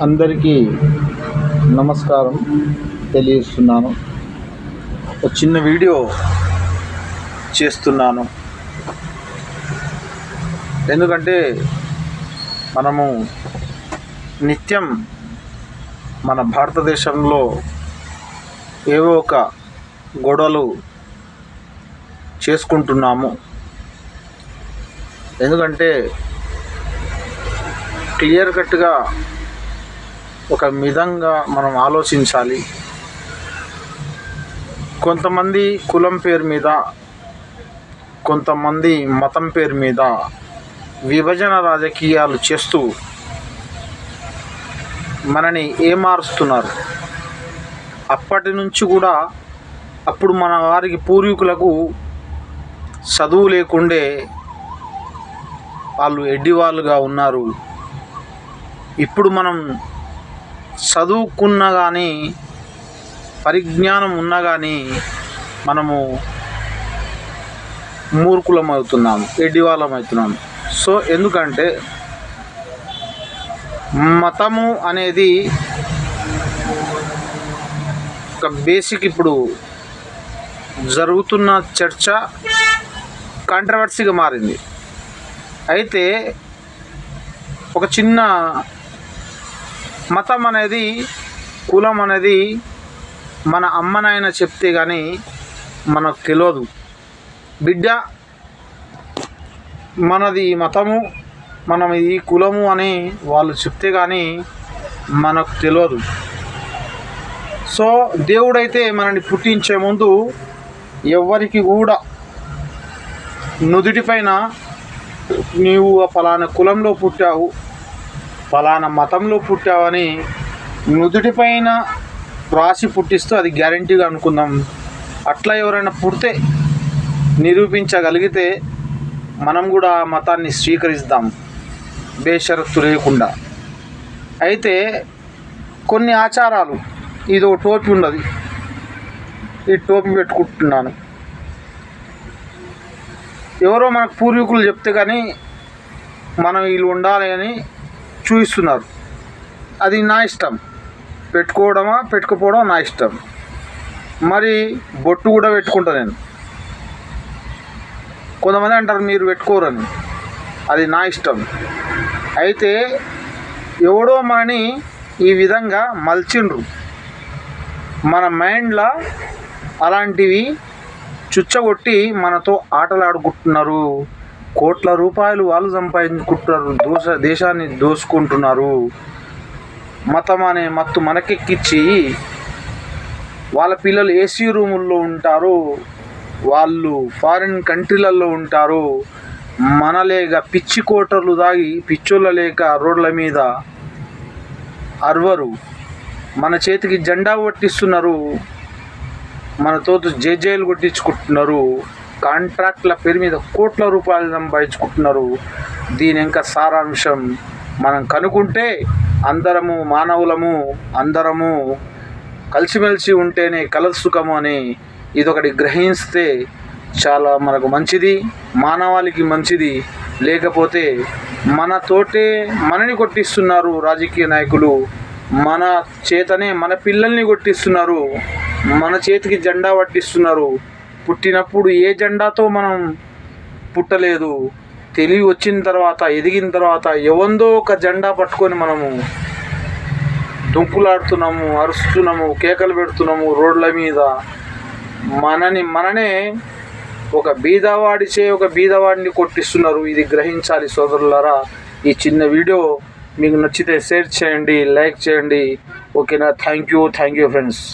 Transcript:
అందరికీ నమస్కారం తెలియజేస్తున్నాను. ఒక చిన్న వీడియో చేస్తున్నాను. ఎందుకంటే మనము నిత్యం మన భారతదేశంలో ఏవో ఒక గొడవలు చేసుకుంటున్నాము. ఎందుకంటే క్లియర్ కట్గా ఒక విధంగా మనం ఆలోచించాలి. కొంతమంది కులం పేరు మీద, కొంతమంది మతం పేరు మీద విభజన రాజకీయాలు చేస్తూ మనని ఏమారుస్తున్నారు. అప్పటి నుంచి కూడా అప్పుడు మన వారికి పూర్వీకులకు చదువు లేకుండే వాళ్ళు ఎడ్డివాళ్ళుగా ఉన్నారు. ఇప్పుడు మనం చదువుకున్నా కానీ, పరిజ్ఞానం ఉన్నా కానీ మనము మూర్ఖులం అవుతున్నాము, ఎడ్డివాళ్ళం అవుతున్నాము. సో ఎందుకంటే మతము అనేది ఒక బేసిక్. ఇప్పుడు జరుగుతున్న చర్చ కాంట్రవర్సీగా మారింది. అయితే ఒక చిన్న మతం అనేది, కులం అనేది మన అమ్మ నాయన చెప్తే కానీ మనకు తెలియదు. బిడ్డ మనది మతము, మనం ఈ కులము అని వాళ్ళు చెప్తే కానీ మనకు తెలియదు. సో దేవుడైతే మనని పుట్టించే ముందు ఎవరికి కూడా నుదుటిపైన నీవు ఫలానా కులంలో పుట్టావు, ఫలానా మతంలో పుట్టావని నుదుటిపైన రాసి పుట్టిస్తూ అది గ్యారంటీగా అనుకుందాం. అట్లా ఎవరైనా పుడితే నిరూపించగలిగితే మనం కూడా ఆ మతాన్ని స్వీకరిస్తాం బేషరత్తు లేకుండా. అయితే కొన్ని ఆచారాలు, ఇదో టోపీ ఉన్నది, ఈ టోపీ పెట్టుకుంటున్నాను. ఎవరో మనకు పూర్వీకులు చెప్తే కానీ మనం వీళ్ళు ఉండాలి అని చూపిస్తున్నారు. అది నా ఇష్టం, పెట్టుకోవడమా పెట్టుకోపోవడం నా ఇష్టం. మరి బొట్టు కూడా పెట్టుకుంటా నేను. కొంతమంది అంటారు మీరు పెట్టుకోరని, అది నా ఇష్టం. అయితే ఎవడో మనని ఈ విధంగా మలిచిండ్రు. మన మైండ్లో అలాంటివి చుచ్చగొట్టి మనతో ఆటలాడుకుంటున్నారు. కోట్ల రూపాయలు వాళ్ళు సంపాదించుకుంటున్నారు, దేశాన్ని దోసుకుంటున్నారు. మతం అనే మత్తు మనకెక్కించి వాళ్ళ పిల్లలు ఏసీ రూముల్లో ఉంటారు, వాళ్ళు ఫారిన్ కంట్రీలలో ఉంటారు. మనలేక పిచ్చి కోటర్లు దాగి పిచ్చోళ్ళ లేక రోడ్ల మీద అర్వరు. మన చేతికి జెండా పట్టిస్తున్నారు, మనతో జైలు కొట్టించుకుంటున్నారు. కాంట్రాక్ట్ల పేరు మీద కోట్ల రూపాయలు సంపాదించుకుంటున్నారు. దీని ఇంకా సారాంశం మనం కనుక్కుంటే అందరము మానవులము, అందరము కలిసిమెలిసి ఉంటేనే కలసుఖము అని ఇదొకటి గ్రహిస్తే చాలా మనకు మంచిది, మానవాళికి మంచిది. లేకపోతే మనతోటే మనని కొట్టిస్తున్నారు రాజకీయ నాయకులు, మన చేతనే మన పిల్లల్ని కొట్టిస్తున్నారు, మన చేతికి జెండా పట్టిస్తున్నారు. పుట్టినప్పుడు ఏ జెండాతో మనం పుట్టలేదు. తెలివి వచ్చిన తర్వాత, ఎదిగిన తర్వాత ఎవందో ఒక జెండా పట్టుకొని మనము దుంకులాడుతున్నాము, అరుస్తున్నాము, కేకలు పెడుతున్నాము రోడ్ల మీద. మననే ఒక బీదవాడిచే ఒక బీదవాడిని కొట్టిస్తున్నారు. ఇది గ్రహించాలి సోదరులారా. ఈ చిన్న వీడియో మీకు నచ్చితే షేర్ చేయండి, లైక్ చేయండి. ఓకేనా? Thank you friends.